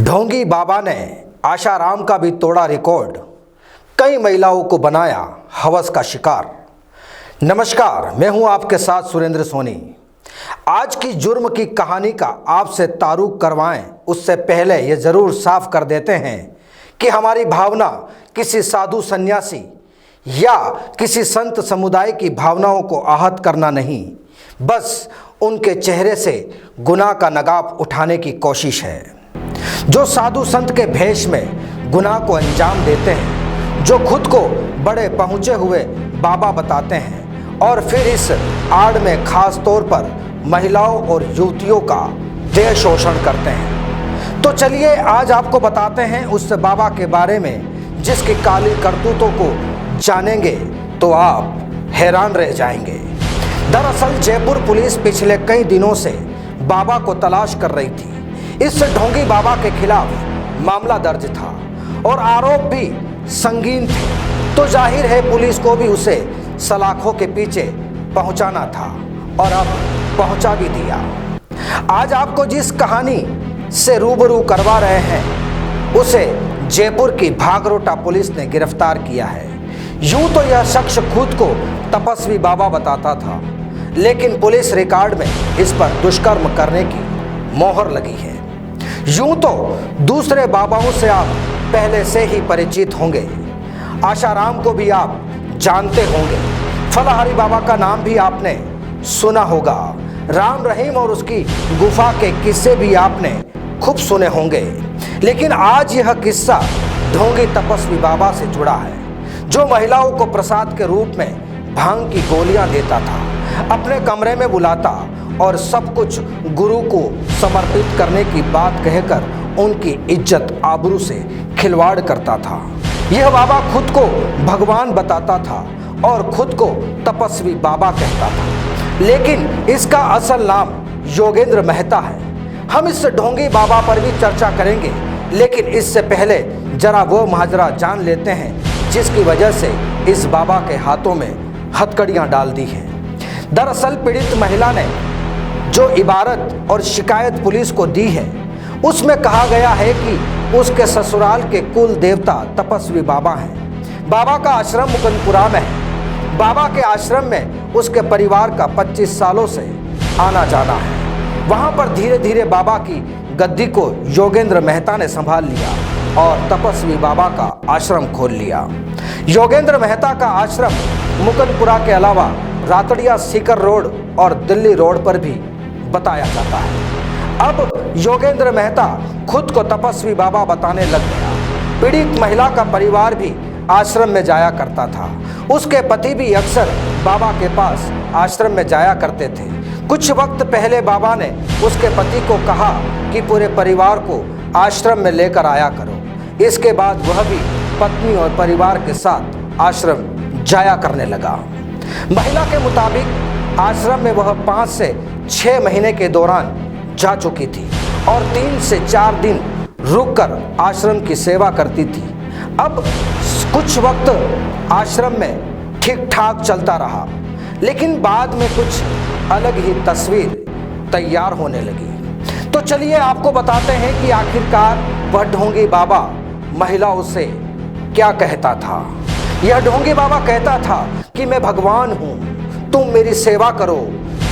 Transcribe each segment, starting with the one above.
ढोंगी बाबा ने आशाराम का भी तोड़ा रिकॉर्ड, कई महिलाओं को बनाया हवस का शिकार। नमस्कार, मैं हूं आपके साथ सुरेंद्र सोनी। आज की जुर्म की कहानी का आपसे तारुफ करवाएं उससे पहले ये ज़रूर साफ कर देते हैं कि हमारी भावना किसी साधु सन्यासी या किसी संत समुदाय की भावनाओं को आहत करना नहीं, बस उनके चेहरे से गुनाह का नकाब उठाने की कोशिश है। जो साधु संत के भेष में गुनाह को अंजाम देते हैं, जो खुद को बड़े पहुँचे हुए बाबा बताते हैं और फिर इस आड़ में खास तौर पर महिलाओं और युवतियों का देह शोषण करते हैं। तो चलिए आज आपको बताते हैं उस बाबा के बारे में जिसकी काली करतूतों को जानेंगे तो आप हैरान रह जाएंगे। दरअसल जयपुर पुलिस पिछले कई दिनों से बाबा को तलाश कर रही थी। इस ढोंगी बाबा के खिलाफ मामला दर्ज था और आरोप भी संगीन थे, तो जाहिर है पुलिस को भी उसे सलाखों के पीछे पहुंचाना था और अब पहुंचा भी दिया। आज आपको जिस कहानी से रूबरू करवा रहे हैं उसे जयपुर की भागरोटा पुलिस ने गिरफ्तार किया है। यूं तो यह शख्स खुद को तपस्वी बाबा बताता था, लेकिन पुलिस रिकॉर्ड में इस पर दुष्कर्म करने की मोहर लगी है। यूं तो दूसरे बाबाओं से आप पहले से ही परिचित होंगे। आशाराम को भी आप जानते होंगे, फलाहारी बाबा का नाम भी आपने सुना होगा, राम रहीम और उसकी गुफा के किस्से भी आपने खूब सुने होंगे। लेकिन आज यह किस्सा ढोंगी तपस्वी बाबा से जुड़ा है, जो महिलाओं को प्रसाद के रूप में भांग की गोलियां देता था, अपने कमरे में बुलाता और सब कुछ गुरु को समर्पित करने की बात कहकर उनकी इज्जत आबरू से खिलवाड़ करता था। यह बाबा खुद को भगवान बताता था और खुद को तपस्वी बाबा कहता था, लेकिन इसका असल नाम योगेंद्र मेहता है। हम इस ढोंगी बाबा पर भी चर्चा करेंगे, लेकिन इससे पहले जरा वो माजरा जान लेते हैं जिसकी वजह से इस बाबा के हाथों में हथकड़ियाँ डाल दी हैं। दरअसल पीड़ित महिला ने जो इबारत और शिकायत पुलिस को दी है उसमें कहा गया है कि उसके ससुराल के कुल देवता तपस्वी बाबा हैं। बाबा का आश्रम मुकुंदपुरा में है। बाबा के आश्रम में उसके परिवार का 25 सालों से आना जाना है। वहां पर धीरे धीरे बाबा की गद्दी को योगेंद्र मेहता ने संभाल लिया और तपस्वी बाबा का आश्रम खोल लिया। योगेंद्र मेहता का आश्रम मुकुंदपुरा के अलावा रातड़िया सीकर रोड और दिल्ली रोड पर भी बताया जाता है। अब योगेंद्र मेहता खुद को तपस्वी बाबा बताने लग गया। पीड़ित महिला का परिवार भी आश्रम में जाया करता था। उसके पति भी अक्सर बाबा के पास आश्रम में जाया करते थे। कुछ वक्त पहले बाबा ने उसके पति को कहा कि पूरे परिवार को आश्रम में लेकर आया करो। इसके बाद वह भी पत्नी और परिवार के साथ आश्रम जाया करने लगा। महिला के मुताबिक आश्रम में वह 5 से 6 महीने के दौरान जा चुकी थी और 3 से 4 दिन रुककर आश्रम की सेवा करती थी। अब कुछ वक्त आश्रम में ठीक ठाक चलता रहा, लेकिन बाद में कुछ अलग ही तस्वीर तैयार होने लगी। तो चलिए आपको बताते हैं कि आखिरकार वह ढोंगी बाबा महिलाओं से क्या कहता था। यह ढोंगी बाबा कहता था कि मैं भगवान हूँ, तुम मेरी सेवा करो,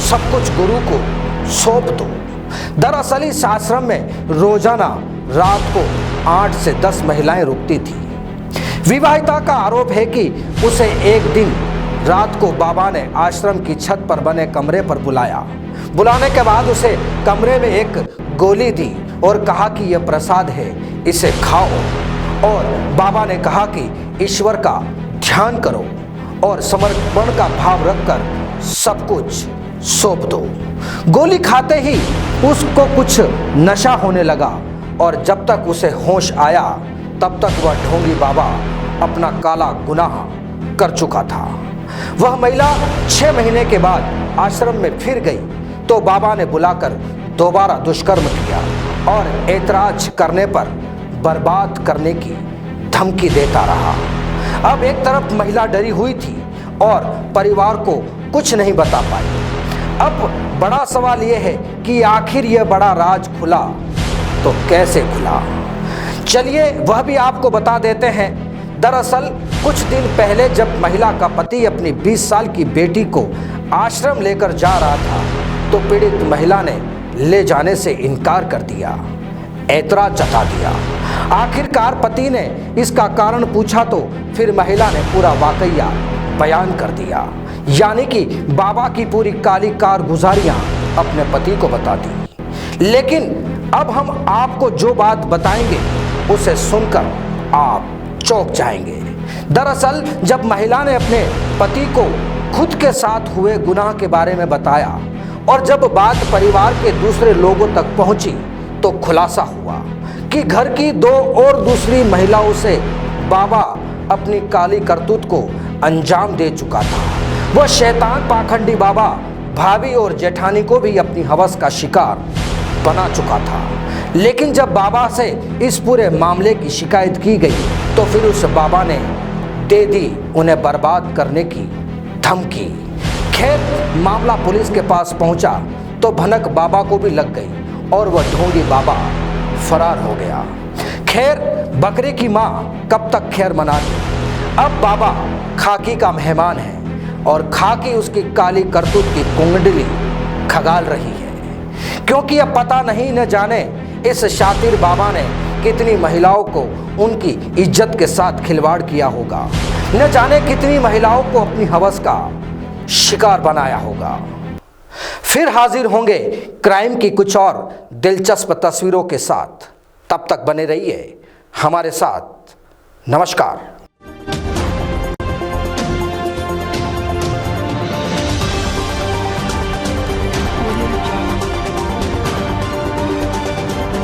सब कुछ गुरु को सौंप दो। दरअसल इस आश्रम में रोजाना रात को 8 से 10 महिलाएं रुकती थी। विवाहिता का आरोप है कि उसे एक दिन रात को बाबा ने आश्रम की छत पर बने कमरे पर बुलाया। बुलाने के बाद उसे कमरे में एक गोली दी और कहा कि यह प्रसाद है, इसे खाओ। और बाबा ने कहा कि ईश्वर का ध्यान करो और समर्पण का भाव रखकर सब कुछ सौंप दो। गोली खाते ही उसको कुछ नशा होने लगा और जब तक उसे होश आया तब तक वह ढोंगी बाबा अपना काला गुनाह कर चुका था। वह महिला 6 महीने के बाद आश्रम में फिर गई तो बाबा ने बुलाकर दोबारा दुष्कर्म किया और ऐतराज करने पर बर्बाद करने की धमकी देता रहा। अब एक तरफ महिला डरी हुई थी और परिवार को कुछ नहीं बता पाई। अब बड़ा सवाल यह है कि आखिर यह बड़ा राज खुला तो कैसे खुला। चलिए वह भी आपको बता देते हैं। दरअसल कुछ दिन पहले जब महिला का पति अपनी 20 साल की बेटी को आश्रम लेकर जा रहा था तो पीड़ित महिला ने ले जाने से इनकार कर दिया, ऐतराज जता दिया। आखिरकार पति ने इसका कारण पूछा तो फिर महिला ने पूरा वाकया बयान कर दिया, यानी कि बाबा की पूरी काली कारगुजारियां अपने पति को बता दी। लेकिन अब हम आपको जो बात बताएंगे उसे सुनकर आप चौंक जाएंगे। दरअसल जब महिला ने अपने पति को खुद के साथ हुए गुनाह के बारे में बताया और जब बात परिवार के दूसरे लोगों तक पहुंची तो खुलासा हुआ कि घर की 2 और दूसरी महिलाओं से बाबा अपनी काली करतूत को अंजाम दे चुका था। वह शैतान पाखंडी बाबा भाभी और जेठानी को भी अपनी हवस का शिकार बना चुका था। लेकिन जब बाबा से इस पूरे मामले की शिकायत की गई तो फिर उस बाबा ने दे दी उन्हें बर्बाद करने की धमकी। खैर मामला पुलिस के पास पहुंचा तो भनक बाबा को भी लग गई और वह ढोंगी बाबा फरार हो गया। खैर बकरे की माँ कब तक खैर मनाती। अब बाबा खाकी का मेहमान है और खाकी उसकी काली करतूत की कुंडली खगाल रही है, क्योंकि अब पता नहीं न जाने इस शातिर बाबा ने कितनी महिलाओं को उनकी इज्जत के साथ खिलवाड़ किया होगा, न जाने कितनी महिलाओं को अपनी हवस का शिकार बनाया होगा। फिर हाजिर होंगे क्राइम की कुछ और दिलचस्प तस्वीरों के साथ। तब तक बने रहिए हमारे साथ। नमस्कार।